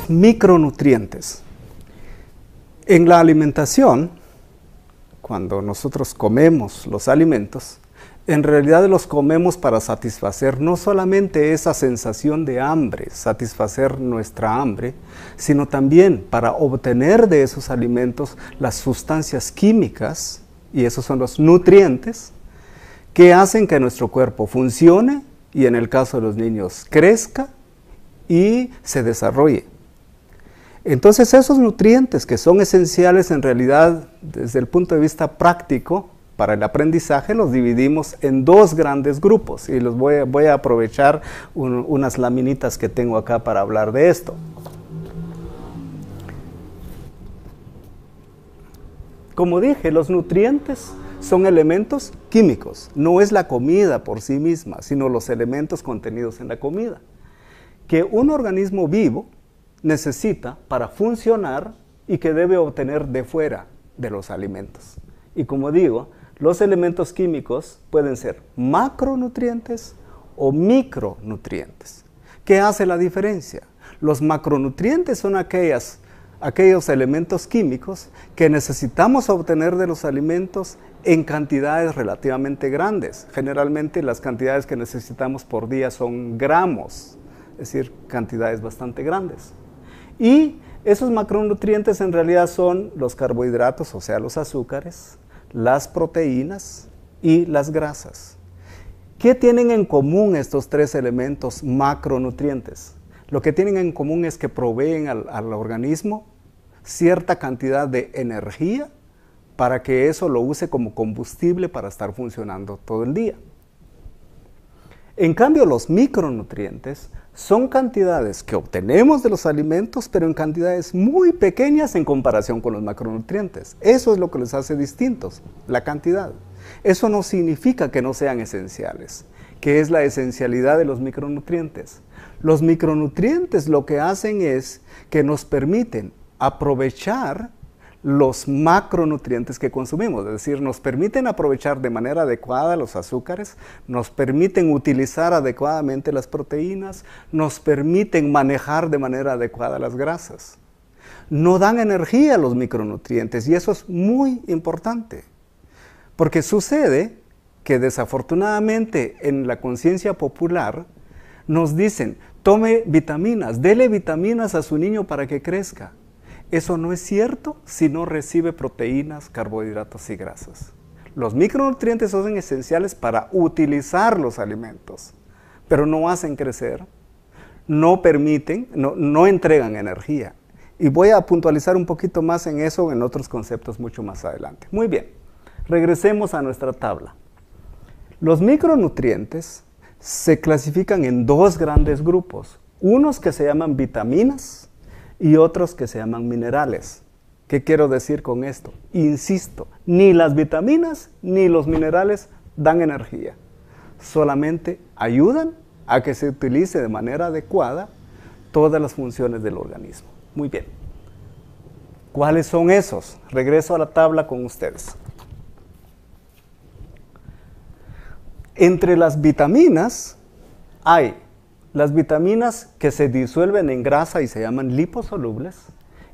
los micronutrientes. En la alimentación, cuando nosotros comemos los alimentos, en realidad los comemos para satisfacer no solamente esa sensación de hambre, satisfacer nuestra hambre, sino también para obtener de esos alimentos las sustancias químicas, y esos son los nutrientes, que hacen que nuestro cuerpo funcione y en el caso de los niños crezca y se desarrolle. Entonces esos nutrientes que son esenciales en realidad desde el punto de vista práctico para el aprendizaje los dividimos en dos grandes grupos y los voy a aprovechar unas laminitas que tengo acá para hablar de esto. Como dije, los nutrientes son elementos químicos, no es la comida por sí misma, sino los elementos contenidos en la comida, que un organismo vivo necesita para funcionar y que debe obtener de fuera de los alimentos. Y como digo, los elementos químicos pueden ser macronutrientes o micronutrientes. ¿Qué hace la diferencia? Los macronutrientes son aquellos elementos químicos que necesitamos obtener de los alimentos en cantidades relativamente grandes. Generalmente las cantidades que necesitamos por día son gramos, es decir, cantidades bastante grandes. Y esos macronutrientes en realidad son los carbohidratos, o sea, los azúcares, las proteínas y las grasas. ¿Qué tienen en común estos tres elementos macronutrientes? Lo que tienen en común es que proveen al organismo cierta cantidad de energía para que eso lo use como combustible para estar funcionando todo el día. En cambio, los micronutrientes son cantidades que obtenemos de los alimentos, pero en cantidades muy pequeñas en comparación con los macronutrientes. Eso es lo que les hace distintos, la cantidad. Eso no significa que no sean esenciales, que es la esencialidad de los micronutrientes. Los micronutrientes lo que hacen es que nos permiten aprovechar los macronutrientes que consumimos, es decir, nos permiten aprovechar de manera adecuada los azúcares, nos permiten utilizar adecuadamente las proteínas, nos permiten manejar de manera adecuada las grasas. No dan energía los micronutrientes y eso es muy importante, porque sucede que desafortunadamente en la conciencia popular nos dicen, tome vitaminas, dele vitaminas a su niño para que crezca. Eso no es cierto si no recibe proteínas, carbohidratos y grasas. Los micronutrientes son esenciales para utilizar los alimentos, pero no hacen crecer, no permiten, no entregan energía. Y voy a puntualizar un poquito más en eso en otros conceptos mucho más adelante. Muy bien, regresemos a nuestra tabla. Los micronutrientes se clasifican en dos grandes grupos, unos que se llaman vitaminas y otros que se llaman minerales. ¿Qué quiero decir con esto? Insisto, ni las vitaminas ni los minerales dan energía, solamente ayudan a que se utilice de manera adecuada todas las funciones del organismo. Muy bien. ¿Cuáles son esos? Regreso a la tabla con ustedes. Entre las vitaminas hay las vitaminas que se disuelven en grasa y se llaman liposolubles,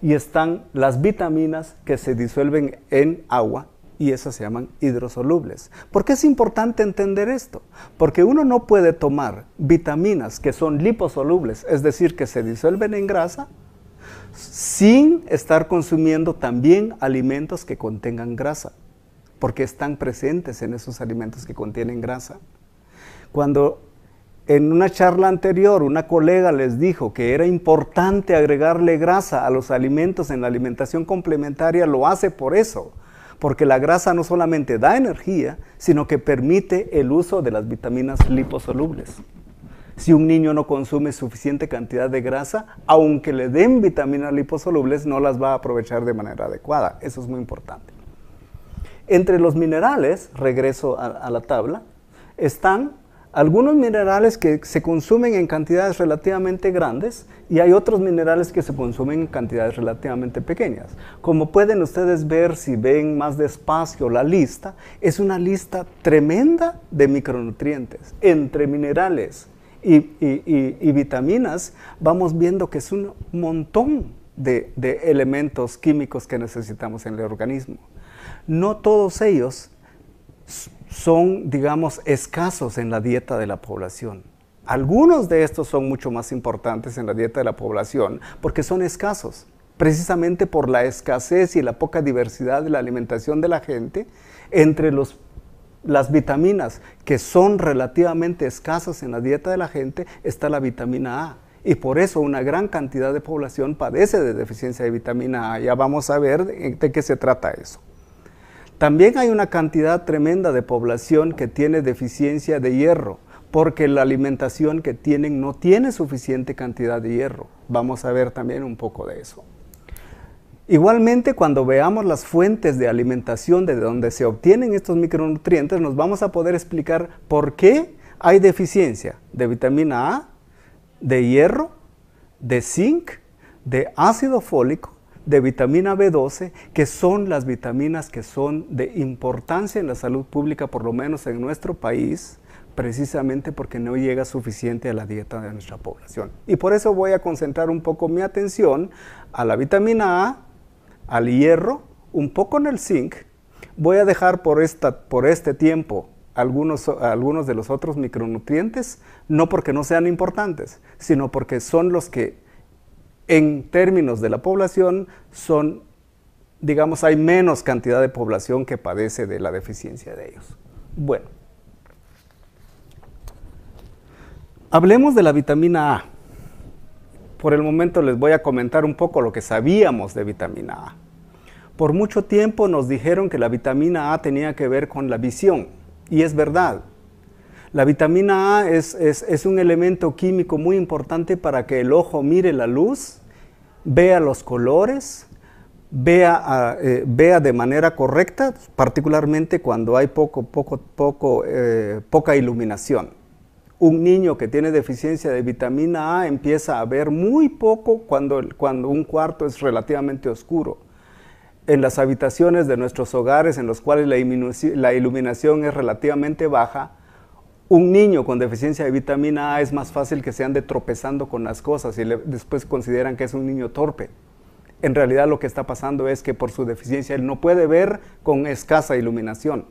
y están las vitaminas que se disuelven en agua y esas se llaman hidrosolubles. ¿Por qué es importante entender esto? Porque uno no puede tomar vitaminas que son liposolubles, es decir, que se disuelven en grasa, sin estar consumiendo también alimentos que contengan grasa, porque están presentes en esos alimentos que contienen grasa. Cuando en una charla anterior una colega les dijo que era importante agregarle grasa a los alimentos en la alimentación complementaria, lo hace por eso, porque la grasa no solamente da energía, sino que permite el uso de las vitaminas liposolubles. Si un niño no consume suficiente cantidad de grasa, aunque le den vitaminas liposolubles, no las va a aprovechar de manera adecuada. Eso es muy importante. Entre los minerales, regreso a la tabla, están algunos minerales que se consumen en cantidades relativamente grandes y hay otros minerales que se consumen en cantidades relativamente pequeñas. Como pueden ustedes ver si ven más despacio la lista, es una lista tremenda de micronutrientes entre minerales y vitaminas, vamos viendo que es un montón de elementos químicos que necesitamos en el organismo. No todos ellos son, digamos, escasos en la dieta de la población. Algunos de estos son mucho más importantes en la dieta de la población porque son escasos, precisamente por la escasez y la poca diversidad de la alimentación de la gente. Entre las vitaminas que son relativamente escasas en la dieta de la gente está la vitamina A. Y por eso una gran cantidad de población padece de deficiencia de vitamina A. Ya vamos a ver de qué se trata eso. También hay una cantidad tremenda de población que tiene deficiencia de hierro, porque la alimentación que tienen no tiene suficiente cantidad de hierro. Vamos a ver también un poco de eso. Igualmente, cuando veamos las fuentes de alimentación de donde se obtienen estos micronutrientes, nos vamos a poder explicar por qué hay deficiencia de vitamina A, de hierro, de zinc, de ácido fólico, de vitamina B12, que son las vitaminas que son de importancia en la salud pública, por lo menos en nuestro país, precisamente porque no llega suficiente a la dieta de nuestra población. Y por eso voy a concentrar un poco mi atención a la vitamina A, al hierro, un poco en el zinc. Voy a dejar por este tiempo algunos de los otros micronutrientes, no porque no sean importantes, sino porque son los que en términos de la población son, digamos, hay menos cantidad de población que padece de la deficiencia de ellos. Bueno, hablemos de la vitamina A. Por el momento les voy a comentar un poco lo que sabíamos de vitamina A. Por mucho tiempo nos dijeron que la vitamina A tenía que ver con la visión, y es verdad. La vitamina A es un elemento químico muy importante para que el ojo mire la luz, vea los colores, vea de manera correcta, particularmente cuando hay poca iluminación. Un niño que tiene deficiencia de vitamina A empieza a ver muy poco cuando un cuarto es relativamente oscuro. En las habitaciones de nuestros hogares, en los cuales la iluminación es relativamente baja, un niño con deficiencia de vitamina A es más fácil que se ande tropezando con las cosas y después consideran que es un niño torpe. En realidad lo que está pasando es que por su deficiencia él no puede ver con escasa iluminación.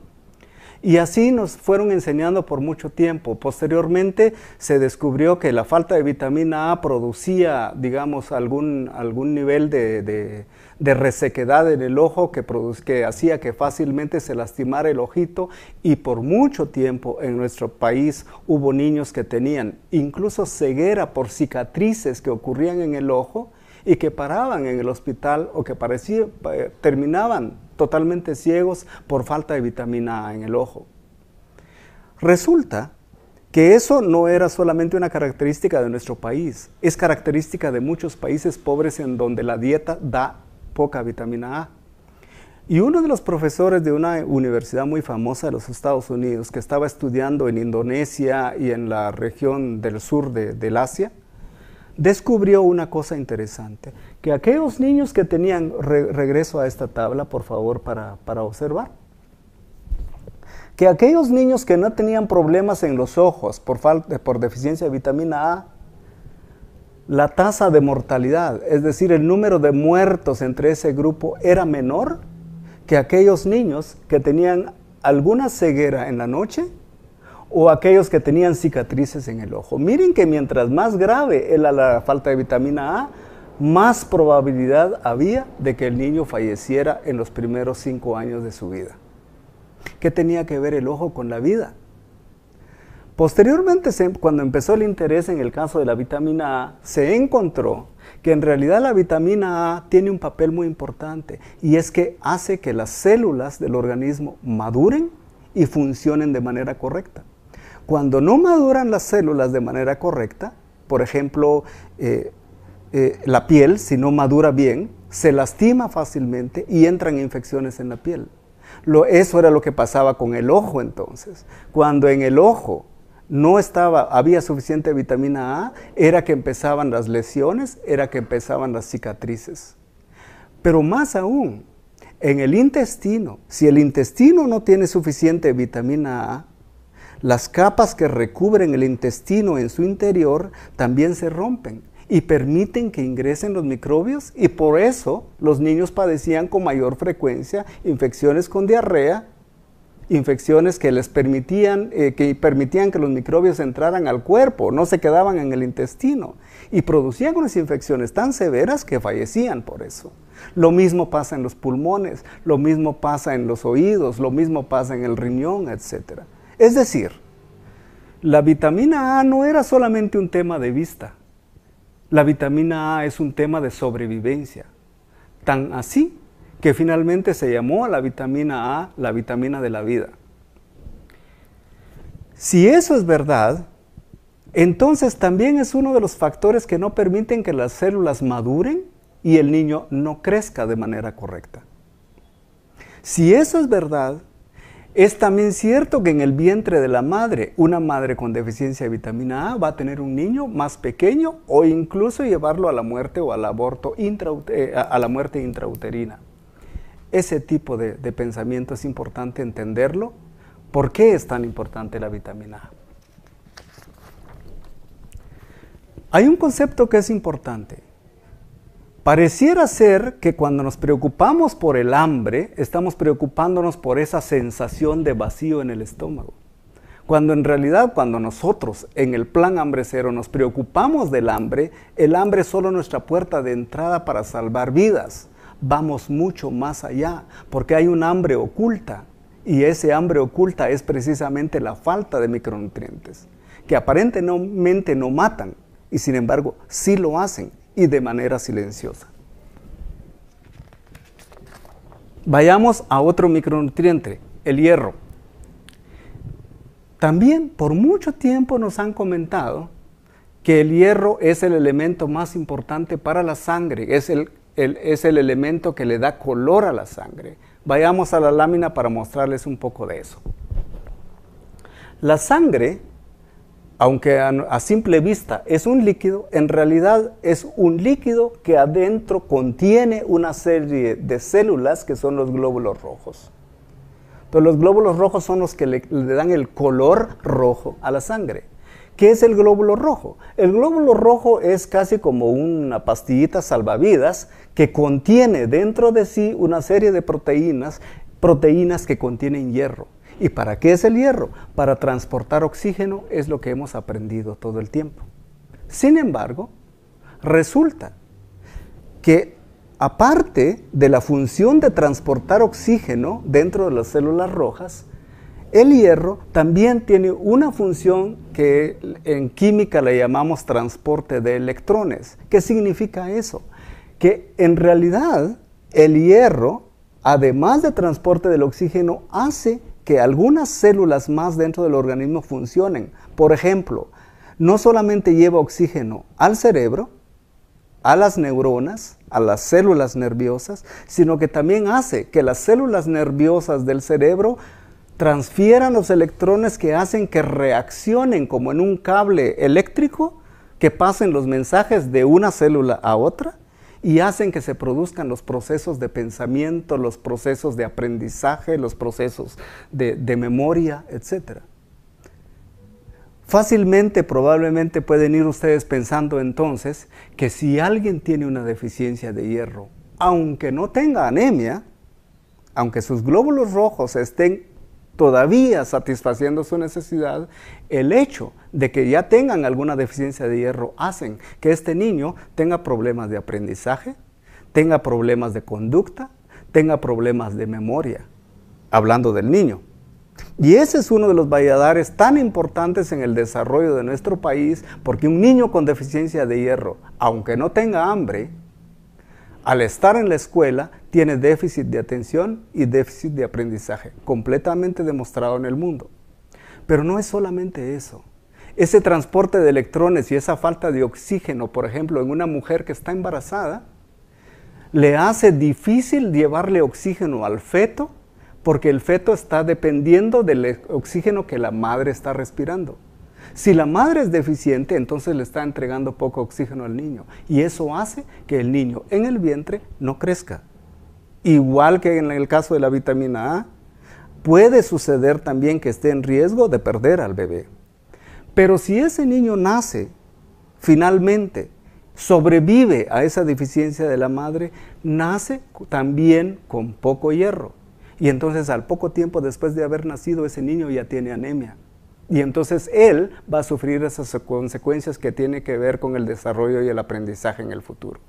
Y así nos fueron enseñando por mucho tiempo. Posteriormente se descubrió que la falta de vitamina A producía, digamos, algún nivel de resequedad en el ojo que hacía que fácilmente se lastimara el ojito, y por mucho tiempo en nuestro país hubo niños que tenían incluso ceguera por cicatrices que ocurrían en el ojo y que paraban en el hospital o que terminaban totalmente ciegos por falta de vitamina A en el ojo. Resulta que eso no era solamente una característica de nuestro país, es característica de muchos países pobres en donde la dieta da poca vitamina A. Y uno de los profesores de una universidad muy famosa de los Estados Unidos, que estaba estudiando en Indonesia y en la región del sur del Asia, descubrió una cosa interesante, que aquellos niños que tenían, regreso a esta tabla por favor para observar, que aquellos niños que no tenían problemas en los ojos por deficiencia de vitamina A, la tasa de mortalidad, es decir, el número de muertos entre ese grupo era menor que aquellos niños que tenían alguna ceguera en la noche o aquellos que tenían cicatrices en el ojo. Miren que mientras más grave era la falta de vitamina A, más probabilidad había de que el niño falleciera en los primeros 5 años de su vida. ¿Qué tenía que ver el ojo con la vida? Posteriormente, cuando empezó el interés en el caso de la vitamina A, se encontró que en realidad la vitamina A tiene un papel muy importante, y es que hace que las células del organismo maduren y funcionen de manera correcta. Cuando no maduran las células de manera correcta, por ejemplo, la piel, si no madura bien, se lastima fácilmente y entran infecciones en la piel. Eso era lo que pasaba con el ojo entonces. Cuando en el ojo no había suficiente vitamina A, era que empezaban las lesiones, era que empezaban las cicatrices. Pero más aún, en el intestino, si el intestino no tiene suficiente vitamina A, las capas que recubren el intestino en su interior también se rompen y permiten que ingresen los microbios, y por eso los niños padecían con mayor frecuencia infecciones con diarrea, infecciones que les permitían que los microbios entraran al cuerpo, no se quedaban en el intestino, y producían unas infecciones tan severas que fallecían por eso. Lo mismo pasa en los pulmones, lo mismo pasa en los oídos, lo mismo pasa en el riñón, etc. Es decir, la vitamina A no era solamente un tema de vista. La vitamina A es un tema de sobrevivencia. Tan así que finalmente se llamó a la vitamina A la vitamina de la vida. Si eso es verdad, entonces también es uno de los factores que no permiten que las células maduren y el niño no crezca de manera correcta. Si eso es verdad, es también cierto que en el vientre de la madre, una madre con deficiencia de vitamina A va a tener un niño más pequeño o incluso llevarlo a la muerte o al aborto, a la muerte intrauterina. Ese tipo de pensamiento es importante entenderlo. ¿Por qué es tan importante la vitamina A? Hay un concepto que es importante. Pareciera ser que cuando nos preocupamos por el hambre, estamos preocupándonos por esa sensación de vacío en el estómago. Cuando en realidad, cuando nosotros en el plan hambre cero nos preocupamos del hambre, el hambre es solo nuestra puerta de entrada para salvar vidas. Vamos mucho más allá, porque hay un hambre oculta, y ese hambre oculta es precisamente la falta de micronutrientes, que aparentemente no matan, y sin embargo sí lo hacen, y de manera silenciosa. Vayamos a otro micronutriente, el hierro. También por mucho tiempo nos han comentado que el hierro es el elemento más importante para la sangre, es el elemento que le da color a la sangre. Vayamos a la lámina para mostrarles un poco de eso. La sangre, aunque a simple vista es un líquido, en realidad es un líquido que adentro contiene una serie de células que son los glóbulos rojos. Entonces los glóbulos rojos son los que le dan el color rojo a la sangre. ¿Qué es el glóbulo rojo? El glóbulo rojo es casi como una pastillita salvavidas que contiene dentro de sí una serie de proteínas que contienen hierro. ¿Y para qué es el hierro? Para transportar oxígeno, es lo que hemos aprendido todo el tiempo. Sin embargo, resulta que aparte de la función de transportar oxígeno dentro de las células rojas, el hierro también tiene una función que en química le llamamos transporte de electrones. ¿Qué significa eso? Que en realidad el hierro, además de transporte del oxígeno, hace que algunas células más dentro del organismo funcionen. Por ejemplo, no solamente lleva oxígeno al cerebro, a las neuronas, a las células nerviosas, sino que también hace que las células nerviosas del cerebro transfieran los electrones que hacen que reaccionen como en un cable eléctrico, que pasen los mensajes de una célula a otra y hacen que se produzcan los procesos de pensamiento, los procesos de aprendizaje, los procesos de memoria, etc. Fácilmente, probablemente pueden ir ustedes pensando entonces que si alguien tiene una deficiencia de hierro, aunque no tenga anemia, aunque sus glóbulos rojos estén todavía satisfaciendo su necesidad, el hecho de que ya tengan alguna deficiencia de hierro hacen que este niño tenga problemas de aprendizaje, tenga problemas de conducta, tenga problemas de memoria, hablando del niño. Y ese es uno de los valladares tan importantes en el desarrollo de nuestro país, porque un niño con deficiencia de hierro, aunque no tenga hambre, al estar en la escuela, tiene déficit de atención y déficit de aprendizaje, completamente demostrado en el mundo. Pero no es solamente eso. Ese transporte de electrones y esa falta de oxígeno, por ejemplo, en una mujer que está embarazada, le hace difícil llevarle oxígeno al feto, porque el feto está dependiendo del oxígeno que la madre está respirando. Si la madre es deficiente, entonces le está entregando poco oxígeno al niño, y eso hace que el niño en el vientre no crezca. Igual que en el caso de la vitamina A, puede suceder también que esté en riesgo de perder al bebé. Pero si ese niño nace, finalmente, sobrevive a esa deficiencia de la madre, nace también con poco hierro. Y entonces al poco tiempo después de haber nacido, ese niño ya tiene anemia. Y entonces él va a sufrir esas consecuencias que tienen que ver con el desarrollo y el aprendizaje en el futuro.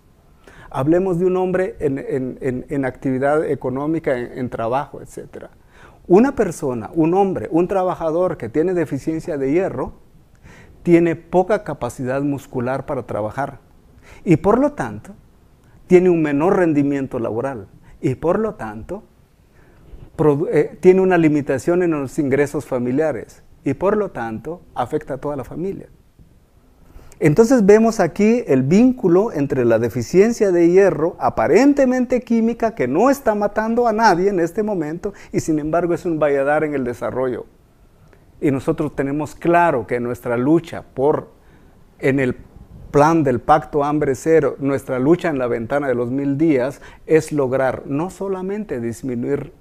Hablemos de un hombre en actividad económica, en trabajo, etc. Una persona, un hombre, un trabajador que tiene deficiencia de hierro, tiene poca capacidad muscular para trabajar y por lo tanto tiene un menor rendimiento laboral y por lo tanto tiene una limitación en los ingresos familiares y por lo tanto afecta a toda la familia. Entonces vemos aquí el vínculo entre la deficiencia de hierro, aparentemente química, que no está matando a nadie en este momento y sin embargo es un valladar en el desarrollo. Y nosotros tenemos claro que nuestra lucha en el plan del Pacto Hambre Cero, nuestra lucha en la ventana de los 1000 días es lograr no solamente disminuir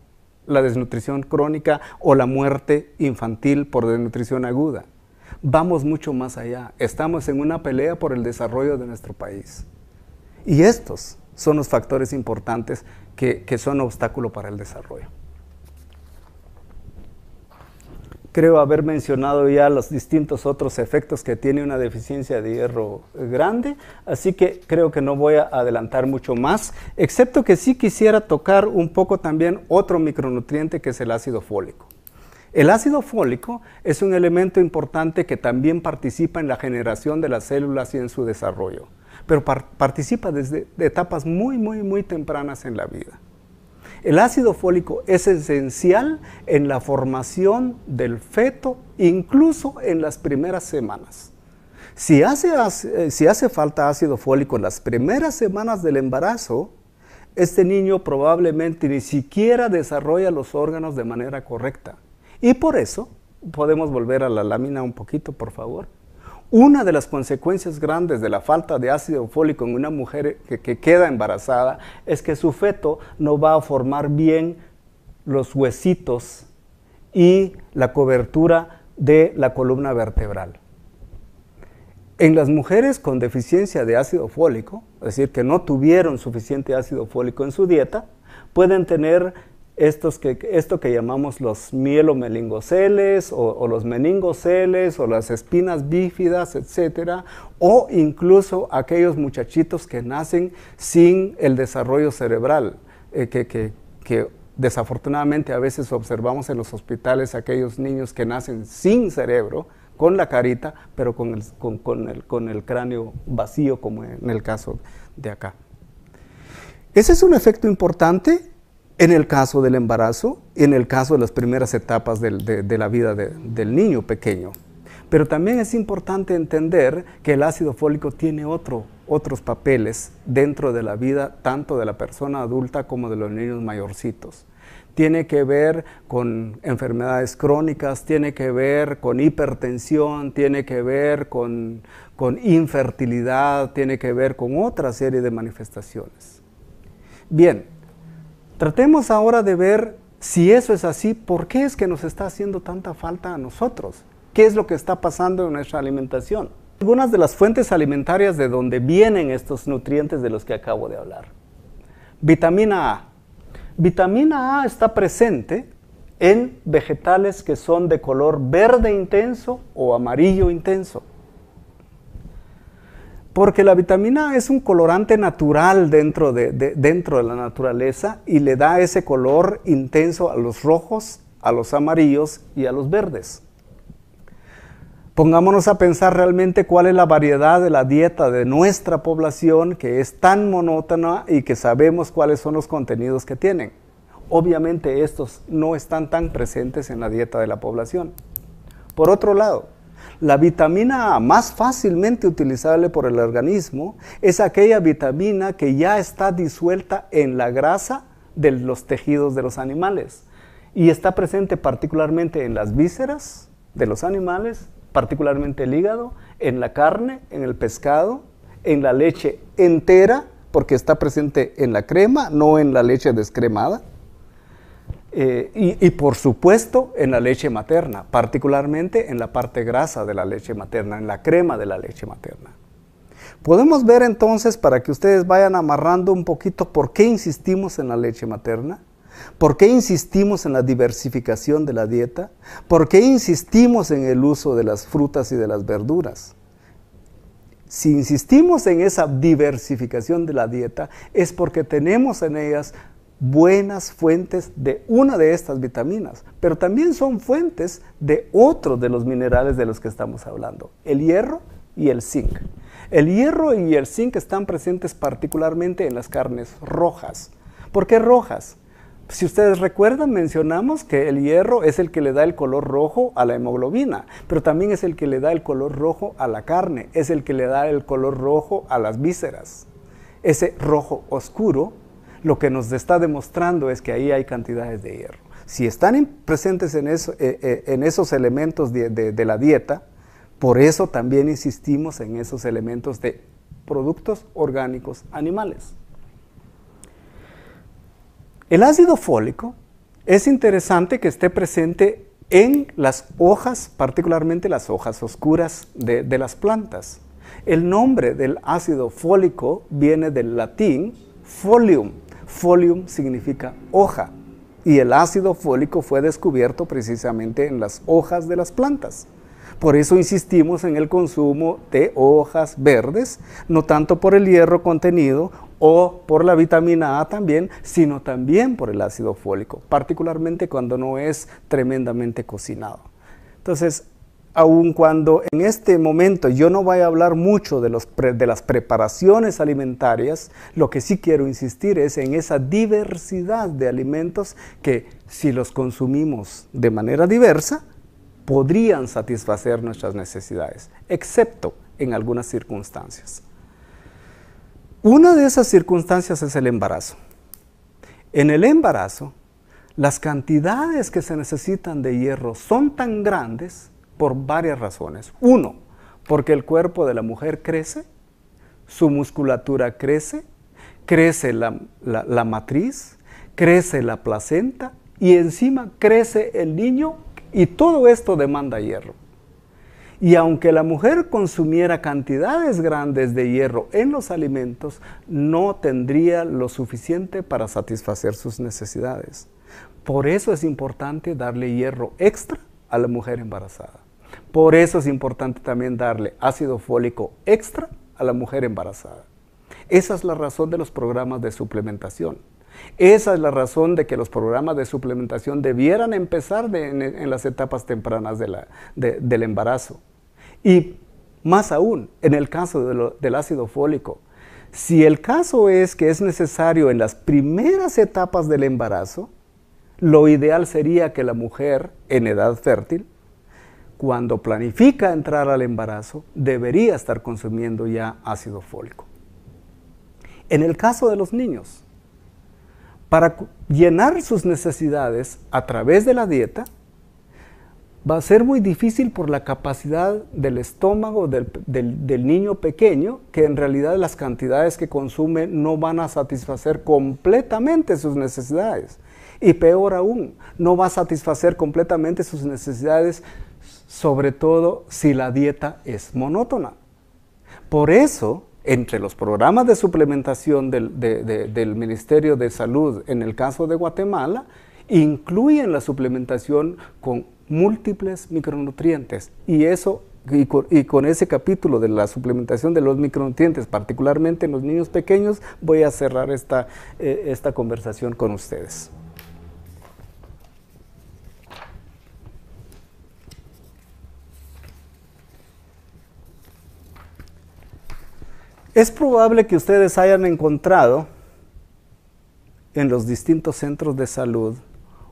la desnutrición crónica o la muerte infantil por desnutrición aguda. Vamos mucho más allá. Estamos en una pelea por el desarrollo de nuestro país. Y estos son los factores importantes que son obstáculo para el desarrollo. Creo haber mencionado ya los distintos otros efectos que tiene una deficiencia de hierro grande, así que creo que no voy a adelantar mucho más, excepto que sí quisiera tocar un poco también otro micronutriente que es el ácido fólico. El ácido fólico es un elemento importante que también participa en la generación de las células y en su desarrollo, pero participa desde etapas muy tempranas en la vida. El ácido fólico es esencial en la formación del feto, incluso en las primeras semanas. Si hace falta ácido fólico en las primeras semanas del embarazo, este niño probablemente ni siquiera desarrolla los órganos de manera correcta. Y por eso, podemos volver a la lámina un poquito, por favor. Una de las consecuencias grandes de la falta de ácido fólico en una mujer que queda embarazada es que su feto no va a formar bien los huesitos y la cobertura de la columna vertebral. En las mujeres con deficiencia de ácido fólico, es decir, que no tuvieron suficiente ácido fólico en su dieta, pueden tener esto que llamamos los mielomeningoceles o los meningoceles o las espinas bífidas, etcétera, o incluso aquellos muchachitos que nacen sin el desarrollo cerebral, que desafortunadamente a veces observamos en los hospitales aquellos niños que nacen sin cerebro, con la carita, pero con el cráneo vacío, como en el caso de acá. Ese es un efecto importante en el caso del embarazo y en el caso de las primeras etapas de la vida del niño pequeño. Pero también es importante entender que el ácido fólico tiene otros papeles dentro de la vida, tanto de la persona adulta como de los niños mayorcitos. Tiene que ver con enfermedades crónicas, tiene que ver con hipertensión, tiene que ver con infertilidad, tiene que ver con otra serie de manifestaciones. Bien, tratemos ahora de ver si eso es así, ¿por qué es que nos está haciendo tanta falta a nosotros? ¿Qué es lo que está pasando en nuestra alimentación? Algunas de las fuentes alimentarias de donde vienen estos nutrientes de los que acabo de hablar. Vitamina A. Vitamina A está presente en vegetales que son de color verde intenso o amarillo intenso. Porque la vitamina A es un colorante natural dentro de la naturaleza y le da ese color intenso a los rojos, a los amarillos y a los verdes. Pongámonos a pensar realmente cuál es la variedad de la dieta de nuestra población que es tan monótona y que sabemos cuáles son los contenidos que tienen. Obviamente estos no están tan presentes en la dieta de la población. Por otro lado, la vitamina A más fácilmente utilizable por el organismo es aquella vitamina que ya está disuelta en la grasa de los tejidos de los animales y está presente particularmente en las vísceras de los animales, particularmente el hígado, en la carne, en el pescado, en la leche entera, porque está presente en la crema, no en la leche descremada, Y por supuesto en la leche materna, particularmente en la parte grasa de la leche materna, en la crema de la leche materna. Podemos ver entonces, para que ustedes vayan amarrando un poquito, por qué insistimos en la leche materna, por qué insistimos en la diversificación de la dieta, por qué insistimos en el uso de las frutas y de las verduras. Si insistimos en esa diversificación de la dieta, es porque tenemos en ellas buenas fuentes de una de estas vitaminas, pero también son fuentes de otro de los minerales de los que estamos hablando, el hierro y el zinc. El hierro y el zinc están presentes particularmente en las carnes rojas. ¿Por qué rojas? Si ustedes recuerdan, mencionamos que el hierro es el que le da el color rojo a la hemoglobina, pero también es el que le da el color rojo a la carne, es el que le da el color rojo a las vísceras. Ese rojo oscuro lo que nos está demostrando es que ahí hay cantidades de hierro. Si están presentes en esos elementos de la dieta, por eso también insistimos en esos elementos de productos orgánicos animales. El ácido fólico es interesante que esté presente en las hojas, particularmente las hojas oscuras de las plantas. El nombre del ácido fólico viene del latín folium. Folium significa hoja y el ácido fólico fue descubierto precisamente en las hojas de las plantas. Por eso insistimos en el consumo de hojas verdes, no tanto por el hierro contenido o por la vitamina A también, sino también por el ácido fólico, particularmente cuando no es tremendamente cocinado. Entonces, aun cuando en este momento yo no voy a hablar mucho de las preparaciones alimentarias, lo que sí quiero insistir es en esa diversidad de alimentos que, si los consumimos de manera diversa, podrían satisfacer nuestras necesidades, excepto en algunas circunstancias. Una de esas circunstancias es el embarazo. En el embarazo, las cantidades que se necesitan de hierro son tan grandes por varias razones. Uno, porque el cuerpo de la mujer crece, su musculatura crece, crece la matriz, crece la placenta y encima crece el niño. Y todo esto demanda hierro. Y aunque la mujer consumiera cantidades grandes de hierro en los alimentos, no tendría lo suficiente para satisfacer sus necesidades. Por eso es importante darle hierro extra a la mujer embarazada. Por eso es importante también darle ácido fólico extra a la mujer embarazada. Esa es la razón de los programas de suplementación. Esa es la razón de que los programas de suplementación debieran empezar en las etapas tempranas del embarazo. Y más aún, en el caso del ácido fólico, si el caso es que es necesario en las primeras etapas del embarazo, lo ideal sería que la mujer en edad fértil, cuando planifica entrar al embarazo, debería estar consumiendo ya ácido fólico. En el caso de los niños, para llenar sus necesidades a través de la dieta, va a ser muy difícil por la capacidad del estómago del niño pequeño, que en realidad las cantidades que consume no van a satisfacer completamente sus necesidades. Y peor aún, no va a satisfacer completamente sus necesidades, sobre todo si la dieta es monótona. Por eso, entre los programas de suplementación del Ministerio de Salud, en el caso de Guatemala, incluyen la suplementación con múltiples micronutrientes. Y con ese capítulo de la suplementación de los micronutrientes, particularmente en los niños pequeños, voy a cerrar esta conversación con ustedes. Es probable que ustedes hayan encontrado en los distintos centros de salud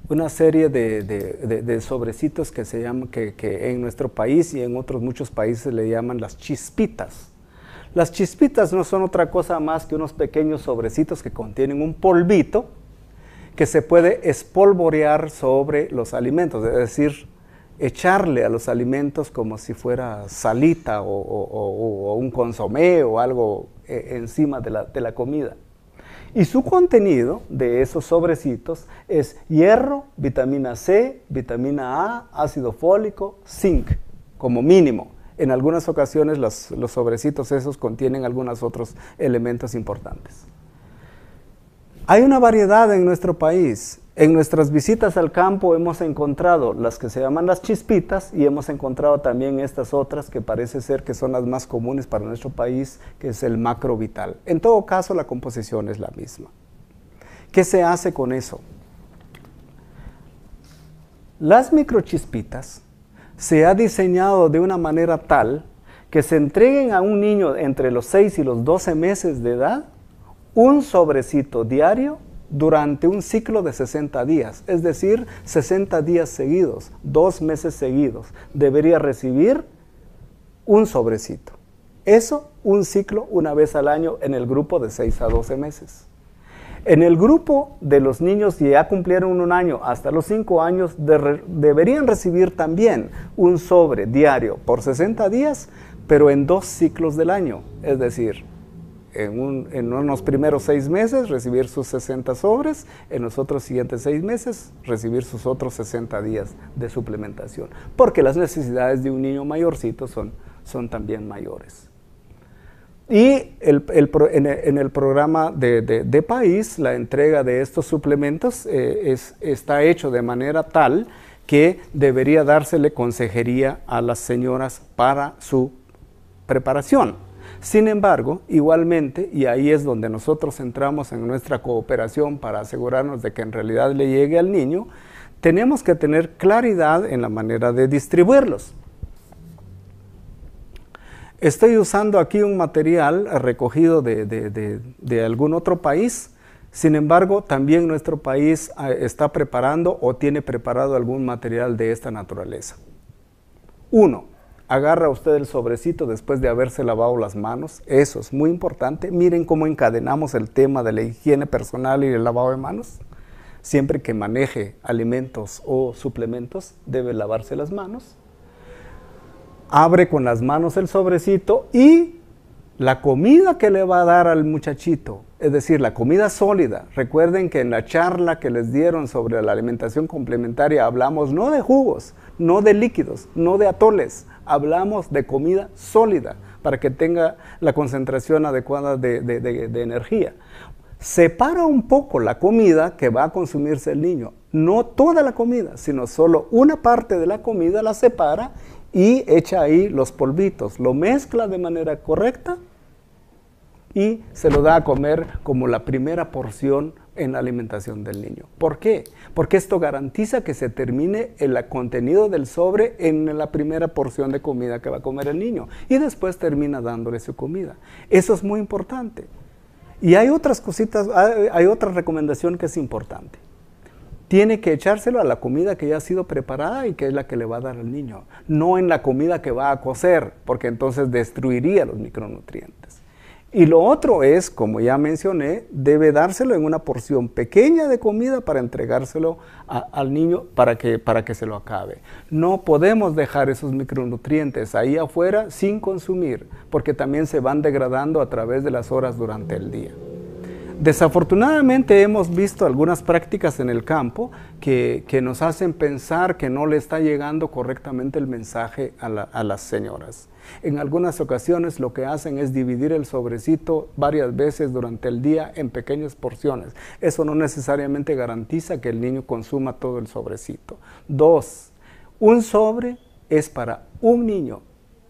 una serie de sobrecitos que se llaman, que en nuestro país y en otros muchos países le llaman las chispitas. Las chispitas no son otra cosa más que unos pequeños sobrecitos que contienen un polvito que se puede espolvorear sobre los alimentos, es decir, echarle a los alimentos como si fuera salita o un consomé o algo encima de la comida. Y su contenido de esos sobrecitos es hierro, vitamina C, vitamina A, ácido fólico, zinc, como mínimo. En algunas ocasiones los sobrecitos esos contienen algunos otros elementos importantes. Hay una variedad en nuestro país. En nuestras visitas al campo hemos encontrado las que se llaman las chispitas y hemos encontrado también estas otras que parece ser que son las más comunes para nuestro país, que es el macrovital. En todo caso, la composición es la misma. ¿Qué se hace con eso? Las microchispitas se ha diseñado de una manera tal que se entreguen a un niño entre los 6 y los 12 meses de edad un sobrecito diario durante un ciclo de 60 días, es decir, 60 días seguidos, 2 meses seguidos, debería recibir un sobrecito. Eso, un ciclo una vez al año en el grupo de 6 a 12 meses. En el grupo de los niños que ya cumplieron un año hasta los 5 años, deberían recibir también un sobre diario por 60 días, pero en 2 ciclos del año, es decir, en unos primeros 6 meses recibir sus 60 sobres, en los otros siguientes 6 meses recibir sus otros 60 días de suplementación, porque las necesidades de un niño mayorcito son también mayores. Y en el programa de país, la entrega de estos suplementos está hecho de manera tal que debería dársele consejería a las señoras para su preparación. Sin embargo, igualmente, y ahí es donde nosotros entramos en nuestra cooperación para asegurarnos de que en realidad le llegue al niño, tenemos que tener claridad en la manera de distribuirlos. Estoy usando aquí un material recogido de algún otro país, sin embargo, también nuestro país está preparando o tiene preparado algún material de esta naturaleza. 1. Agarra usted el sobrecito después de haberse lavado las manos, eso es muy importante. Miren cómo encadenamos el tema de la higiene personal y el lavado de manos. Siempre que maneje alimentos o suplementos, debe lavarse las manos. Abre con las manos el sobrecito y la comida que le va a dar al muchachito, es decir, la comida sólida. Recuerden que en la charla que les dieron sobre la alimentación complementaria hablamos no de jugos, no de líquidos, no de atoles, hablamos de comida sólida para que tenga la concentración adecuada de energía. Separa un poco la comida que va a consumirse el niño, no toda la comida, sino solo una parte de la comida la separa y echa ahí los polvitos, lo mezcla de manera correcta y se lo da a comer como la primera porción en la alimentación del niño. ¿Por qué? Porque esto garantiza que se termine el contenido del sobre en la primera porción de comida que va a comer el niño y después termina dándole su comida. Eso es muy importante. Y hay otras cositas, hay otra recomendación que es importante. Tiene que echárselo a la comida que ya ha sido preparada y que es la que le va a dar al niño, no en la comida que va a cocer, porque entonces destruiría los micronutrientes. Y lo otro es, como ya mencioné, debe dárselo en una porción pequeña de comida para entregárselo al niño para que se lo acabe. No podemos dejar esos micronutrientes ahí afuera sin consumir, porque también se van degradando a través de las horas durante el día. Desafortunadamente hemos visto algunas prácticas en el campo que nos hacen pensar que no le está llegando correctamente el mensaje a las señoras. En algunas ocasiones lo que hacen es dividir el sobrecito varias veces durante el día en pequeñas porciones. Eso no necesariamente garantiza que el niño consuma todo el sobrecito. 2. Un sobre es para un niño.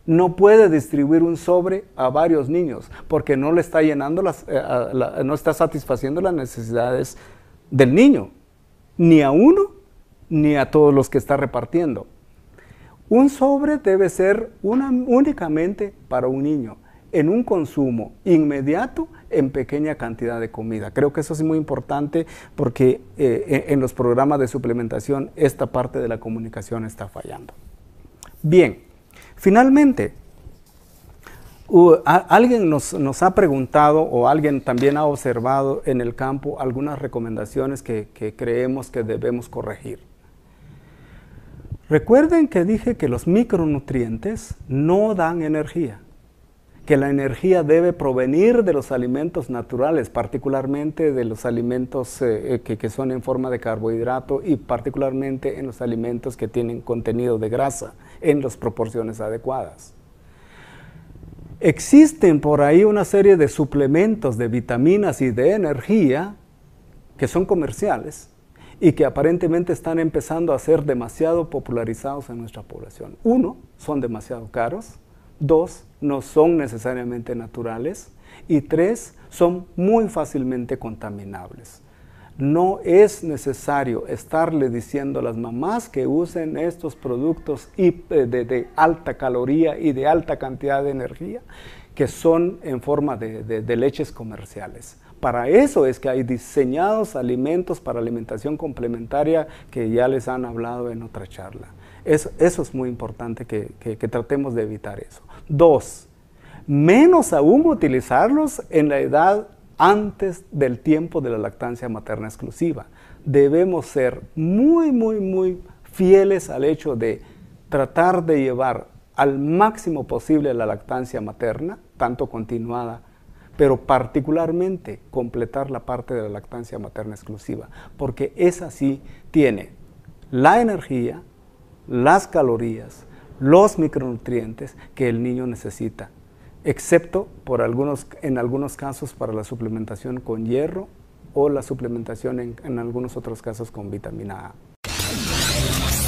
No puede distribuir un sobre a varios niños porque no le está llenando no está satisfaciendo las necesidades del niño, ni a uno ni a todos los que está repartiendo. Un sobre debe ser únicamente para un niño, en un consumo inmediato en pequeña cantidad de comida. Creo que eso es muy importante porque en los programas de suplementación esta parte de la comunicación está fallando. Bien. Finalmente, alguien nos ha preguntado o alguien también ha observado en el campo algunas recomendaciones que creemos que debemos corregir. Recuerden que dije que los micronutrientes no dan energía, que la energía debe provenir de los alimentos naturales, particularmente de los alimentos que son en forma de carbohidrato y particularmente en los alimentos que tienen contenido de grasa en las proporciones adecuadas. Existen por ahí una serie de suplementos de vitaminas y de energía que son comerciales y que aparentemente están empezando a ser demasiado popularizados en nuestra población. Uno, son demasiado caros. Dos, no son necesariamente naturales. Y tres, son muy fácilmente contaminables. No es necesario estarle diciendo a las mamás que usen estos productos de alta caloría y de alta cantidad de energía, que son en forma de leches comerciales. Para eso es que hay diseñados alimentos para alimentación complementaria que ya les han hablado en otra charla. Eso es muy importante que tratemos de evitar eso. Dos, menos aún utilizarlos en la edad antes del tiempo de la lactancia materna exclusiva. Debemos ser muy fieles al hecho de tratar de llevar al máximo posible la lactancia materna, tanto continuada, pero particularmente completar la parte de la lactancia materna exclusiva, porque esa sí tiene la energía, las calorías, los micronutrientes que el niño necesita, excepto en algunos casos para la suplementación con hierro o la suplementación en algunos otros casos con vitamina A.